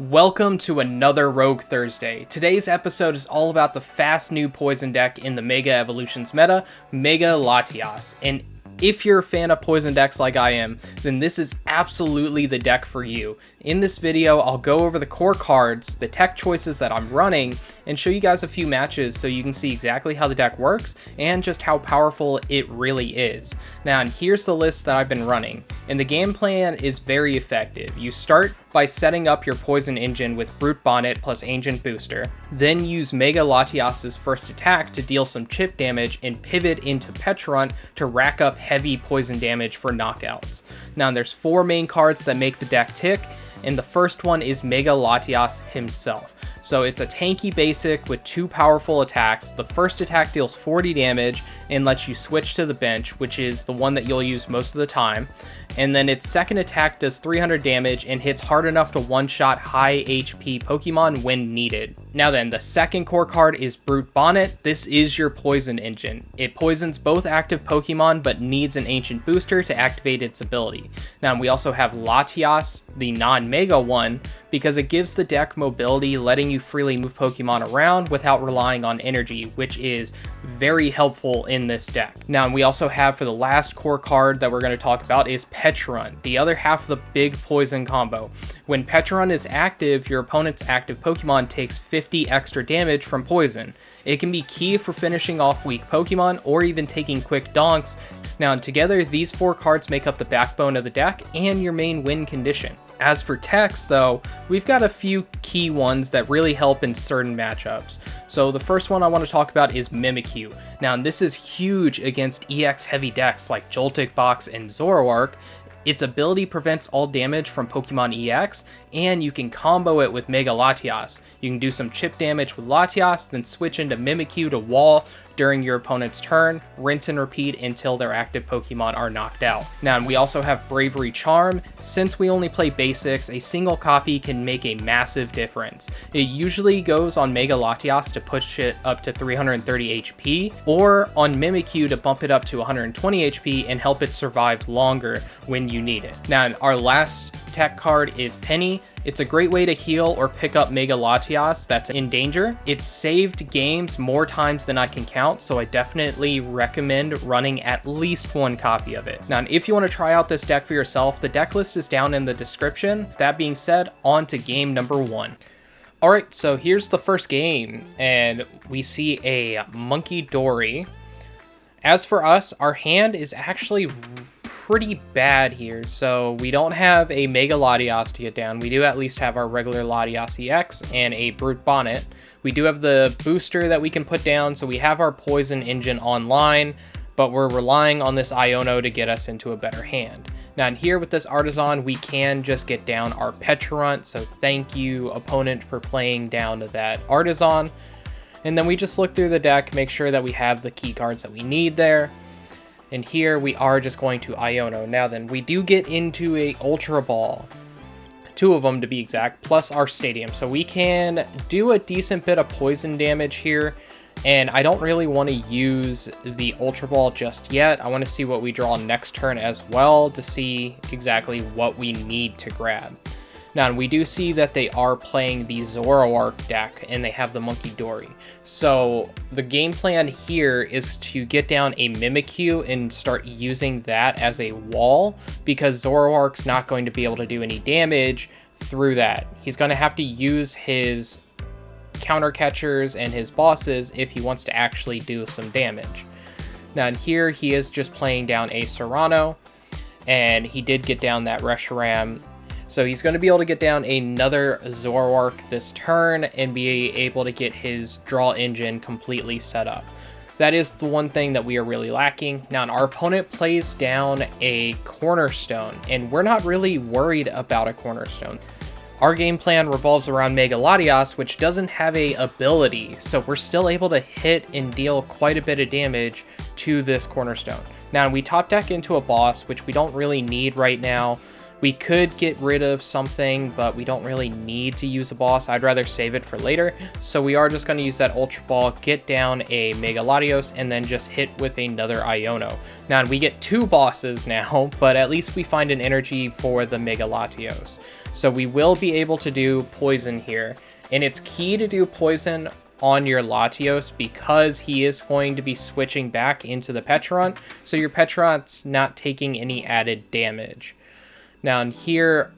Welcome to another Rogue Thursday. Today's episode is all about the fast new poison deck in the Mega Evolutions meta, Mega Latias. And if you're a fan of poison decks like I am, then this is absolutely the deck for you. In this video, I'll go over the core cards, the tech choices that I'm running, and show you guys a few matches so you can see exactly how the deck works and just how powerful it really is. Now, and here's the list that I've been running, and the game plan is very effective. You start by setting up your poison engine with Brute Bonnet plus Ancient Booster, then use Mega Latias' first attack to deal some chip damage and pivot into Pecharunt to rack up heavy poison damage for knockouts. Now, there's 4 main cards that make the deck tick, and the first one is Mega Latias himself. So it's a tanky basic with 2 powerful attacks. The first attack deals 40 damage and lets you switch to the bench, which is the one that you'll use most of the time. And then its second attack does 300 damage and hits hard enough to one-shot high HP Pokemon when needed. Now then, the second core card is Brute Bonnet. This is your poison engine. It poisons both active Pokemon but needs an Ancient Booster to activate its ability. Now we also have Latias, the non-Mega one, because it gives the deck mobility, letting you freely move Pokemon around without relying on energy, which is very helpful in this deck. Now, we also have, for the last core card that we're going to talk about, is Pecharunt, the other half of the big poison combo. When Pecharunt is active, your opponent's active Pokemon takes 50 extra damage from poison. It can be key for finishing off weak Pokemon or even taking quick donks. Now, together, these 4 cards make up the backbone of the deck and your main win condition. As for techs, though, we've got a few key ones that really help in certain matchups. So the first one I want to talk about is Mimikyu. Now, this is huge against EX heavy decks like Joltik Box and Zoroark. Its ability prevents all damage from Pokemon EX, and you can combo it with Mega Latias. You can do some chip damage with Latias, then switch into Mimikyu to wall during your opponent's turn, rinse and repeat until their active Pokemon are knocked out. Now, and we also have Bravery Charm. Since we only play basics, a single copy can make a massive difference. It usually goes on Mega Latias to push it up to 330 HP, or on Mimikyu to bump it up to 120 HP and help it survive longer when you need it. Now, and our last tech card is Penny. It's a great way to heal or pick up Mega Latias that's in danger. It's saved games more times than I can count, so I definitely recommend running at least 1 copy of it. Now, if you want to try out this deck for yourself, the deck list is down in the description. That being said, on to game number 1. Alright, so here's the first game, and we see a Monkey Dory. As for us, our hand is actually pretty bad here, so we don't have a Mega Latias to get down. We do at least have our regular Latias EX and a Brute Bonnet. We do have the booster that we can put down, so we have our poison engine online, but we're relying on this Iono to get us into a better hand. Now, in here with this Artisan, we can just get down our Pecharunt, so thank you, opponent, for playing down to that Artisan. And then we just look through the deck, make sure that we have the key cards that we need there. And here we are just going to Iono. Now then, we do get into a Ultra Ball. 2 of them to be exact, plus our Stadium. So we can do a decent bit of poison damage here. And I don't really want to use the Ultra Ball just yet. I want to see what we draw next turn as well to see exactly what we need to grab. Now, we do see that they are playing the Zoroark deck, and they have the Monkey Dory. So the game plan here is to get down a Mimikyu and start using that as a wall, because Zoroark's not going to be able to do any damage through that. He's going to have to use his counter catchers and his bosses if he wants to actually do some damage. Now, in here, he is just playing down a Serrano, and he did get down that Reshiram. So he's going to be able to get down another Zoroark this turn and be able to get his draw engine completely set up. That is the one thing that we are really lacking. Now, our opponent plays down a Cornerstone, and we're not really worried about a Cornerstone. Our game plan revolves around Mega Latias, which doesn't have a ability, so we're still able to hit and deal quite a bit of damage to this Cornerstone. Now, we top deck into a boss, which we don't really need right now, We could get rid of something, but we don't really need to use a boss. I'd rather save it for later. So we are just going to use that Ultra Ball, get down a Mega Latias, and then just hit with another Iono. Now, we get 2 bosses now, but at least we find an energy for the Mega Latias. So we will be able to do Poison here. And it's key to do Poison on your Latias because he is going to be switching back into the Pecharunt. So your Pecharunt's not taking any added damage. Now in here,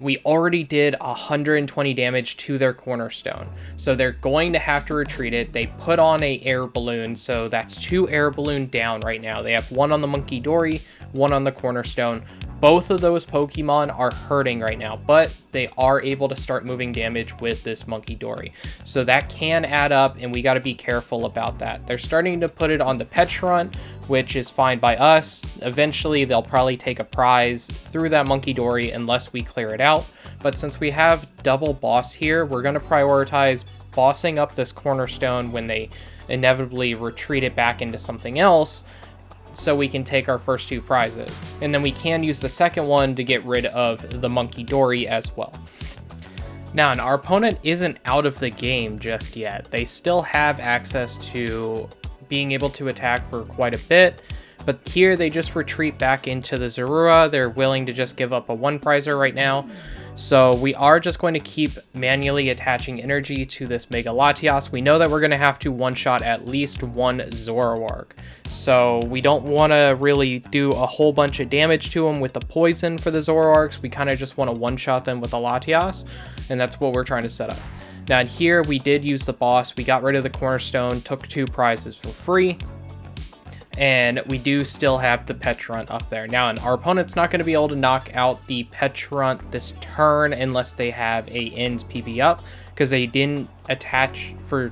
we already did 120 damage to their Cornerstone. So they're going to have to retreat it. They put on a air balloon, so that's 2 air balloon down right now. They have 1 on the Munkidori, 1 on the Cornerstone. Both of those Pokemon are hurting right now, but they are able to start moving damage with this Munkidori. So that can add up, and we got to be careful about that. They're starting to put it on the Pecharunt, which is fine by us. Eventually, they'll probably take a prize through that Munkidori unless we clear it out. But since we have double boss here, we're going to prioritize bossing up this Cornerstone when they inevitably retreat it back into something else, so we can take our first 2 prizes. And then we can use the second one to get rid of the Munkidori as well. Now, and our opponent isn't out of the game just yet. They still have access to being able to attack for quite a bit, but here they just retreat back into the Zorua. They're willing to just give up a 1-prizer right now. So we are just going to keep manually attaching energy to this Mega Latias. We know that we're going to have to one-shot at least 1 Zoroark. So we don't want to really do a whole bunch of damage to them with the poison for the Zoroarks. We kind of just want to one-shot them with the Latias, and that's what we're trying to set up. Now in here, we did use the boss. We got rid of the Cornerstone, took 2 prizes for free. And we do still have the Pecharunt up there. Now, and our opponent's not going to be able to knock out the Pecharunt this turn unless they have a Ends PP up, because they didn't attach for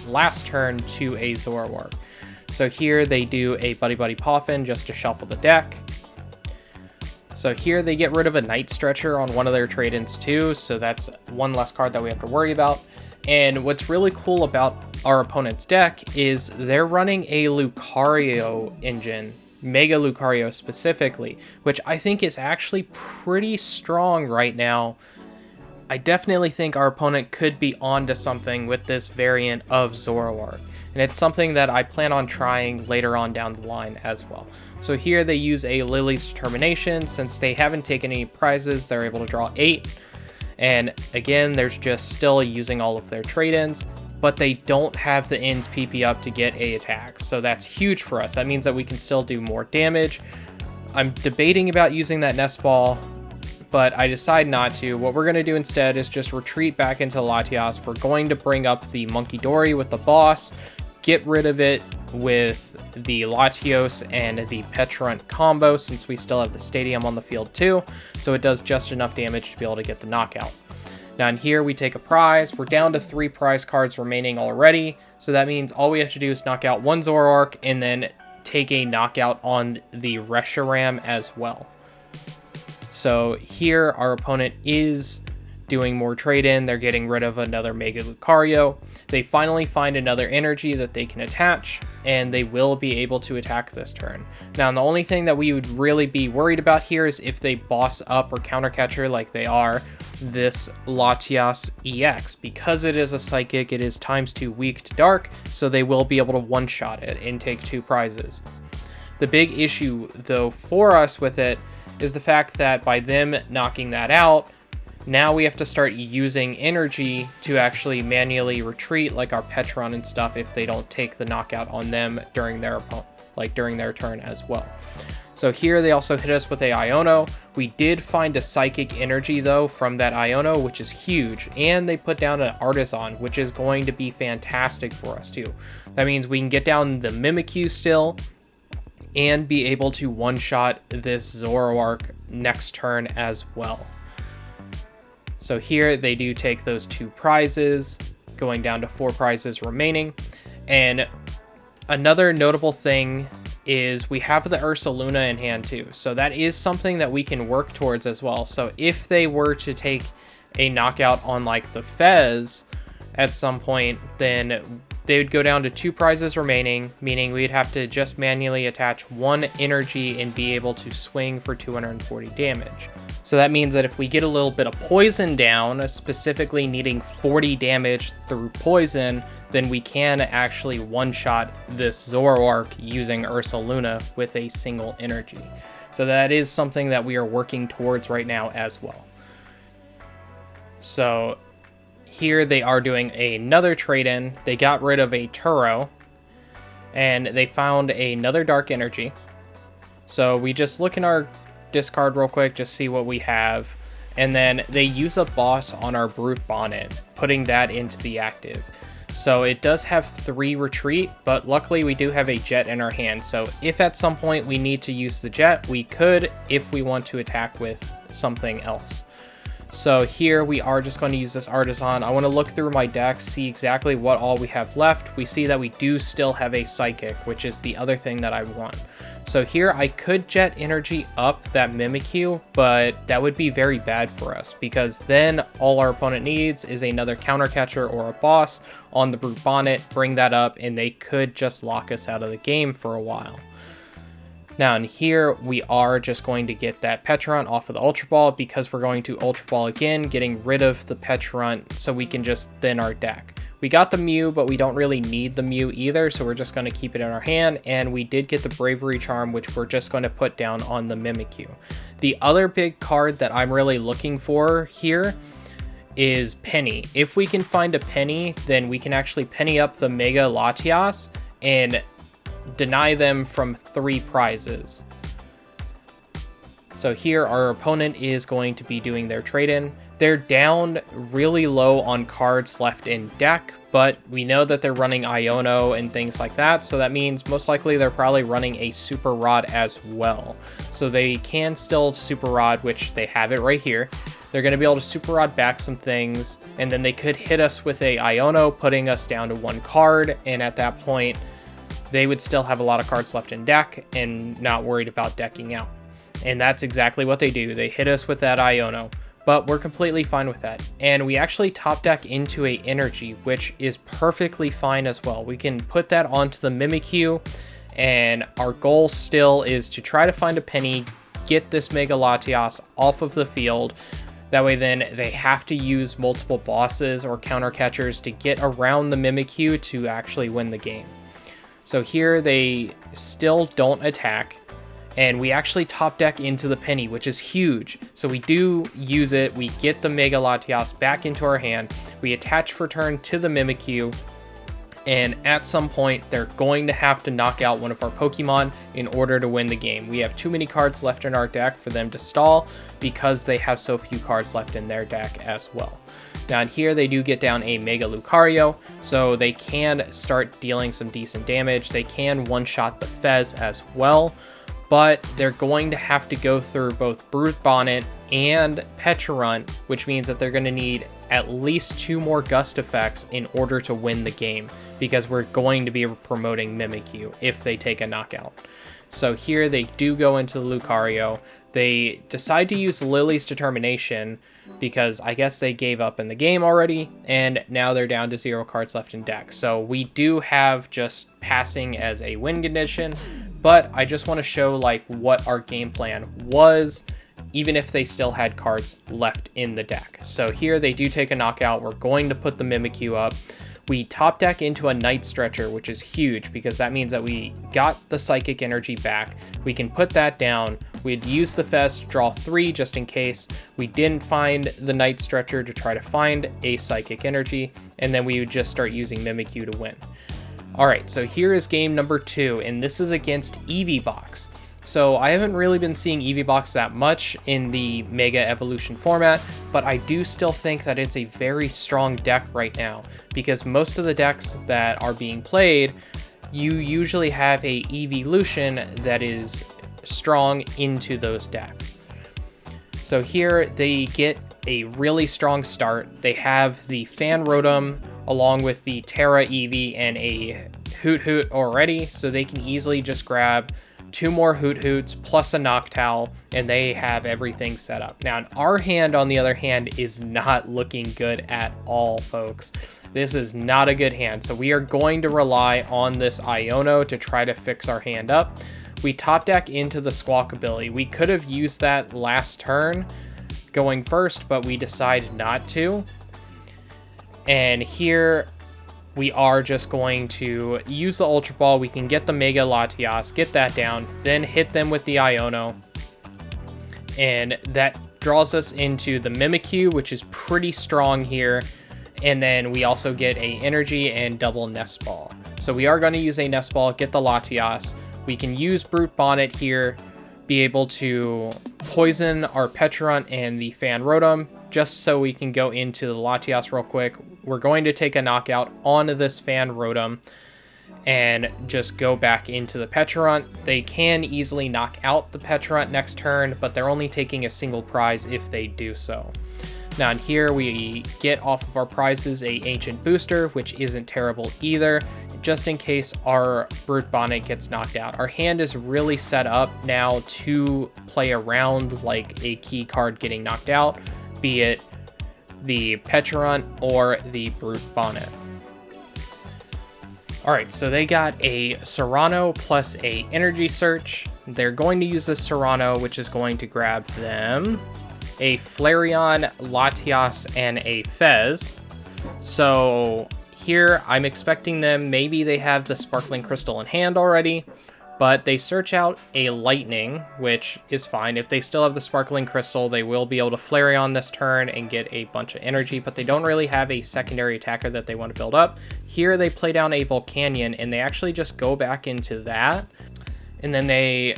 last turn to a Zoroark. So here they do a Buddy Buddy Poffin just to shuffle the deck. So here they get rid of a Night Stretcher on one of their trade-ins too, so that's 1 less card that we have to worry about. And what's really cool about our opponent's deck is they're running a Lucario engine, Mega Lucario specifically, which I think is actually pretty strong right now. I definitely think our opponent could be onto something with this variant of Zoroark, and it's something that I plan on trying later on down the line as well. So here they use a Lillie's Determination. Since they haven't taken any prizes, they're able to draw 8. And again, they're just still using all of their trade-ins, but they don't have the Ends PP up to get a attack. So that's huge for us. That means that we can still do more damage. I'm debating about using that Nest Ball, but I decide not to. What we're going to do instead is just retreat back into Latias. We're going to bring up the Munkidori with the boss, get rid of it with the Latios and the Pecharunt combo, since we still have the Stadium on the field too, so it does just enough damage to be able to get the knockout. Now in here we take a prize. We're down to 3 prize cards remaining already, so that means all we have to do is knock out 1 Zoroark and then take a knockout on the Reshiram as well. So here our opponent is doing more trade-in. They're getting rid of another Mega Lucario. They finally find another energy that they can attach, and they will be able to attack this turn. Now, the only thing that we would really be worried about here is if they boss up or counter catcher like they are this Latias EX. Because it is a Psychic, it is ×2 weak to Dark, so they will be able to one-shot it and take 2 prizes. The big issue, though, for us with it is the fact that by them knocking that out, now we have to start using energy to actually manually retreat, like our Pecharunt and stuff, if they don't take the knockout on them during their turn as well. So here they also hit us with a Iono. We did find a Psychic Energy though from that Iono, which is huge, and they put down an Artisan, which is going to be fantastic for us too. That means we can get down the Mimikyu still and be able to one-shot this Zoroark next turn as well. So here they do take those 2 prizes, going down to 4 prizes remaining. And another notable thing is we have the Ursaluna in hand too. So that is something that we can work towards as well. So if they were to take a knockout on like the Fez at some point, then they would go down to 2 prizes remaining, meaning we'd have to just manually attach 1 energy and be able to swing for 240 damage. So that means that if we get a little bit of poison down, specifically needing 40 damage through poison, then we can actually one-shot this Zoroark using Ursaluna with a single energy. So that is something that we are working towards right now as well. So here they are doing another trade-in. They got rid of a Turo, and they found another Dark Energy. So we just look in our discard real quick, just see what we have. And then they use a boss on our Brute Bonnet, putting that into the active. So it does have 3 retreat, but luckily we do have a jet in our hand. So if at some point we need to use the jet, we could if we want to attack with something else. So here we are just going to use this Artisan. I want to look through my deck, see exactly what all we have left. We see that we do still have a Psychic, which is the other thing that I want. So here I could jet energy up that Mimikyu, but that would be very bad for us because then all our opponent needs is another counter catcher or a boss on the Brute Bonnet, bring that up, and they could just lock us out of the game for a while. Now in here, we are just going to get that Pecharunt off of the Ultra Ball because we're going to Ultra Ball again, getting rid of the Pecharunt so we can just thin our deck. We got the Mew, but we don't really need the Mew either, so we're just going to keep it in our hand, and we did get the Bravery Charm, which we're just going to put down on the Mimikyu. The other big card that I'm really looking for here is Penny. If we can find a Penny, then we can actually Penny up the Mega Latias and deny them from 3 prizes. So here our opponent is going to be doing their trade-in. They're down really low on cards left in deck, but we know that they're running Iono and things like that, so that means most likely they're probably running a Super Rod as well. So they can still Super Rod, which they have it right here. They're going to be able to Super Rod back some things, and then they could hit us with a Iono, putting us down to 1 card, and at that point they would still have a lot of cards left in deck and not worried about decking out. And that's exactly what they do. They hit us with that Iono, but we're completely fine with that. And we actually top deck into a energy, which is perfectly fine as well. We can put that onto the Mimikyu, and our goal still is to try to find a Penny, get this Mega Latias off of the field. That way then they have to use multiple bosses or counter catchers to get around the Mimikyu to actually win the game. So here they still don't attack, and we actually top deck into the Penny, which is huge. So we do use it, we get the Mega Latias back into our hand, we attach for turn to the Mimikyu, and at some point they're going to have to knock out one of our Pokemon in order to win the game. We have too many cards left in our deck for them to stall because they have so few cards left in their deck as well. Down here they do get down a Mega Lucario, so they can start dealing some decent damage. They can one-shot the Fez as well, but they're going to have to go through both Brute Bonnet and Pecharunt, which means that they're going to need at least 2 more Gust effects in order to win the game, because we're going to be promoting Mimikyu if they take a knockout. So here they do go into the Lucario. They decide to use Lillie's Determination because I guess they gave up in the game already, and now they're down to 0 cards left in deck. So we do have just passing as a win condition, but I just want to show like what our game plan was, even if they still had cards left in the deck. So here they do take a knockout. We're going to put the Mimikyu up. We top deck into a Night Stretcher, which is huge because that means that we got the Psychic Energy back. We can put that down. We'd use the Fez to draw 3 just in case we didn't find the Night Stretcher to try to find a Psychic Energy, and then we would just start using Mimikyu to win. Alright, so here is game number 2, and this is against Eevee Box. So I haven't really been seeing Eevee Box that much in the Mega Evolution format, but I do still think that it's a very strong deck right now, because most of the decks that are being played, you usually have a Eeveelution that is strong into those decks. So here they get a really strong start. They have the Fan Rotom along with the Terra Eevee and a Hoot Hoot already, so they can easily just grab 2 more Hoot Hoots plus a Noctowl, and they have everything set up. Now, our hand, on the other hand, is not looking good at all, folks. This is not a good hand, so we are going to rely on this Iono to try to fix our hand up. We top deck into the Squawkabilly. We could have used that last turn going first, but we decided not to. And here we are just going to use the Ultra Ball. We can get the Mega Latias, get that down, then hit them with the Iono. And that draws us into the Mimikyu, which is pretty strong here. And then we also get a Energy and double Nest Ball. So we are going to use a Nest Ball, get the Latias. We can use Brute Bonnet here, be able to poison our Pecharunt and the Fan Rotom, just so we can go into the Latias real quick. We're going to take a knockout onto this Fan Rotom and just go back into the Pecharunt. They can easily knock out the Pecharunt next turn, but they're only taking a single prize if they do so. Now in here we get off of our prizes a Ancient Booster, which isn't terrible either, just in case our Brute Bonnet gets knocked out. Our hand is really set up now to play around like a key card getting knocked out, be it the Pecharunt or the Brute Bonnet. Alright, so they got a Serrano plus a Energy Search. They're going to use this Serrano, which is going to grab them a Flareon, Latias, and a Fez. So here I'm expecting them, maybe they have the Sparkling Crystal in hand already, but they search out a Lightning, which is fine. If they still have the Sparkling Crystal, they will be able to Flareon this turn and get a bunch of energy, but they don't really have a secondary attacker that they want to build up. Here they play down a Volcanion, and they actually just go back into that, and then they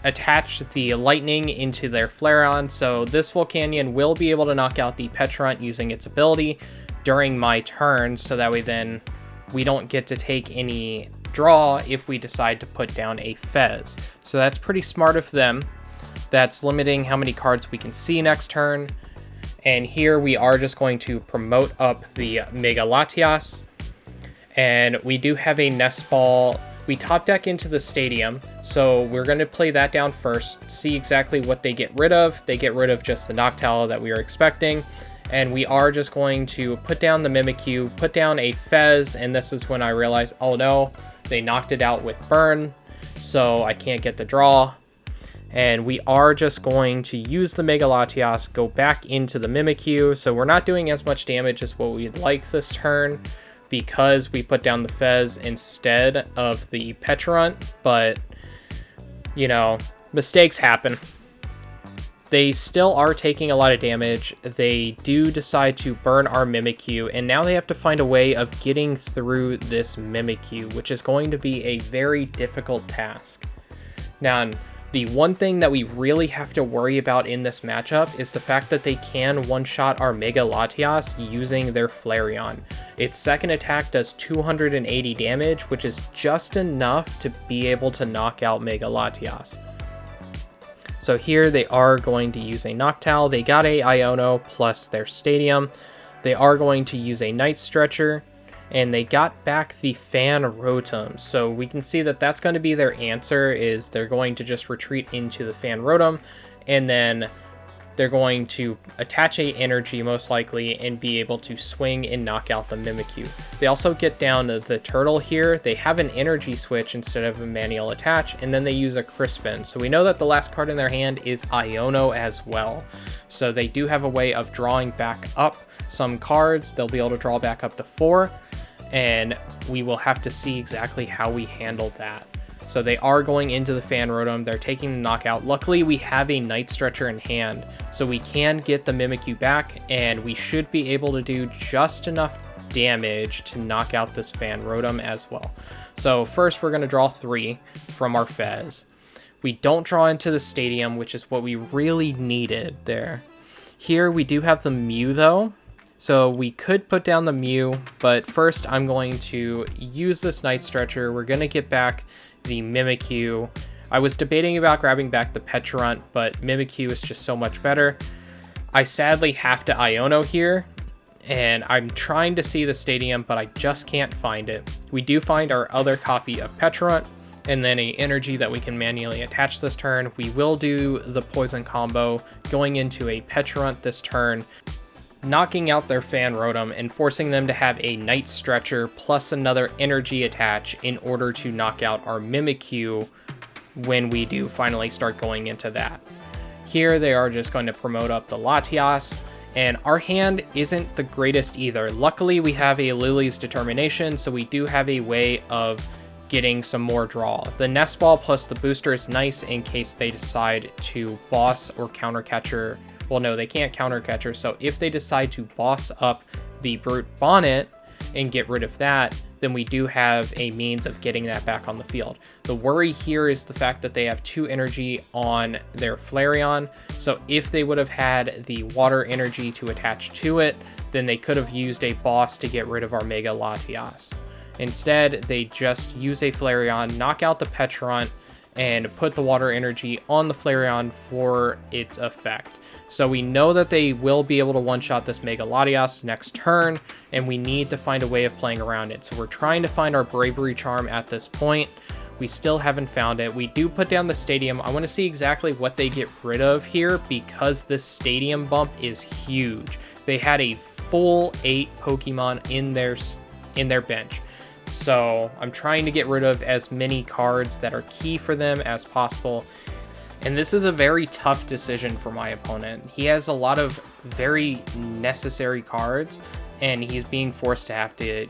attach the Lightning into their Flareon, so this Volcanion will be able to knock out the Pecharunt using its ability during my turn, so that way then we don't get to take any draw if we decide to put down a Fez. So that's pretty smart of them. That's limiting how many cards we can see next turn. And here we are just going to promote up the Mega Latias. And we do have a Nest Ball. We top deck into the stadium, so we're going to play that down first, see exactly what they get rid of. They get rid of just the Noctowl that we were expecting, and we are just going to put down the Mimikyu, put down a Fez, and this is when I realized, oh no, they knocked it out with Burn, so I can't get the draw. And we are just going to use the Mega Latias, go back into the Mimikyu, so we're not doing as much damage as what we'd like this turn, because we put down the Fez instead of the Pecharunt, but, you know, mistakes happen. They still are taking a lot of damage. They do decide to burn our Mimikyu, and now they have to find a way of getting through this Mimikyu, which is going to be a very difficult task. Now, the one thing that we really have to worry about in this matchup is the fact that they can one-shot our Mega Latias using their Flareon. Its second attack does 280 damage, which is just enough to be able to knock out Mega Latias. So here they are going to use a Noctowl. They got a Iono plus their Stadium. They are going to use a Night Stretcher, and they got back the Fan Rotom. So we can see that that's going to be their answer, is they're going to just retreat into the Fan Rotom, and then they're going to attach a Energy most likely and be able to swing and knock out the Mimikyu. They also get down to the Turtle here. They have an Energy switch instead of a manual attach, and then they use a Crispin. So we know that the last card in their hand is Iono as well. So they do have a way of drawing back up some cards. They'll be able to draw back up to 4, and we will have to see exactly how we handle that. So they are going into the Fan Rotom. They're taking the knockout. Luckily, we have a Night Stretcher in hand, so we can get the Mimikyu back, and we should be able to do just enough damage to knock out this Fan Rotom as well. So first, we're going to draw 3 from our Fez. We don't draw into the Stadium, which is what we really needed there. Here, we do have the Mew, though. So we could put down the Mew, but first I'm going to use this Night Stretcher. We're going to get back the Mimikyu. I was debating about grabbing back the Pecharunt, but Mimikyu is just so much better. I sadly have to Iono here, and I'm trying to see the Stadium, but I just can't find it. We do find our other copy of Pecharunt, and then a energy that we can manually attach this turn. We will do the poison combo, going into a Pecharunt this turn, knocking out their Fan Rotom and forcing them to have a Night Stretcher plus another energy attach in order to knock out our Mimikyu when we do finally start going into that. Here they are just going to promote up the Latias, and our hand isn't the greatest either. Luckily we have a Lillie's Determination, so we do have a way of getting some more draw. The Nest Ball plus the booster is nice in case they decide to boss or counter catcher. Well, no, they can't counter catcher, so if they decide to boss up the Brute Bonnet and get rid of that, then we do have a means of getting that back on the field. The worry here is the fact that they have 2 energy on their Flareon, so if they would have had the water energy to attach to it, then they could have used a boss to get rid of our Mega Latias. Instead, they just use a Flareon, knock out the Pecharunt, and put the water energy on the Flareon for its effect. So we know that they will be able to one-shot this Mega Latias next turn, and we need to find a way of playing around it. So we're trying to find our Bravery Charm at this point. We still haven't found it. We do put down the Stadium. I want to see exactly what they get rid of here, because this Stadium bump is huge. They had a full 8 Pokemon in their bench. So I'm trying to get rid of as many cards that are key for them as possible. And this is a very tough decision for my opponent. He has a lot of very necessary cards, and he's being forced to have to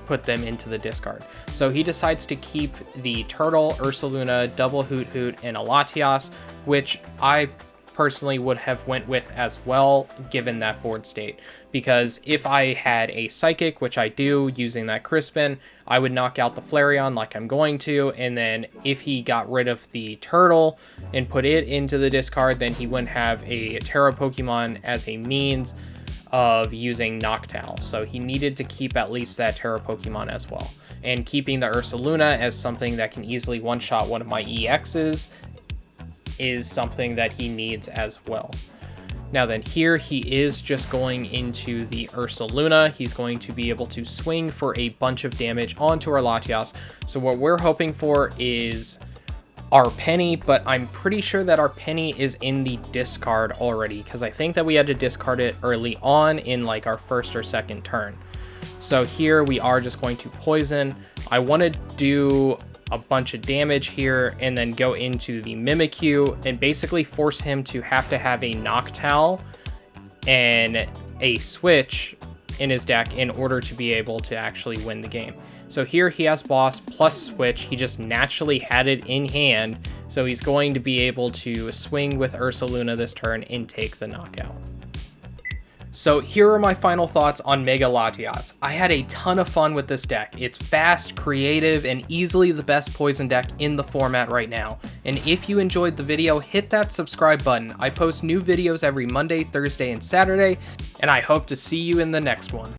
put them into the discard. So he decides to keep the Turtle, Ursaluna, Double Hoot Hoot, and a Latias, which I personally would have went with as well, given that board state. Because if I had a Psychic, which I do, using that Crispin, I would knock out the Flareon like I'm going to, and then if he got rid of the Turtle and put it into the discard, then he wouldn't have a Terra Pokemon as a means of using Noctowl. So he needed to keep at least that Terra Pokemon as well. And keeping the Ursaluna as something that can easily one-shot one of my EXs is something that he needs as well. Now then, here he is just going into the Ursaluna. He's going to be able to swing for a bunch of damage onto our Latias. So what we're hoping for is our Penny, but I'm pretty sure that our Penny is in the discard already, because I think that we had to discard it early on in like our first or second turn. So here we are just going to poison. I want to do a bunch of damage here and then go into the Mimikyu and basically force him to have a Noctowl and a Switch in his deck in order to be able to actually win the game. So here he has Boss plus Switch. He just naturally had it in hand, so he's going to be able to swing with Ursaluna this turn and take the knockout. So here are my final thoughts on Mega Latias. I had a ton of fun with this deck. It's fast, creative, and easily the best poison deck in the format right now. And if you enjoyed the video, hit that subscribe button. I post new videos every Monday, Thursday, and Saturday, and I hope to see you in the next one.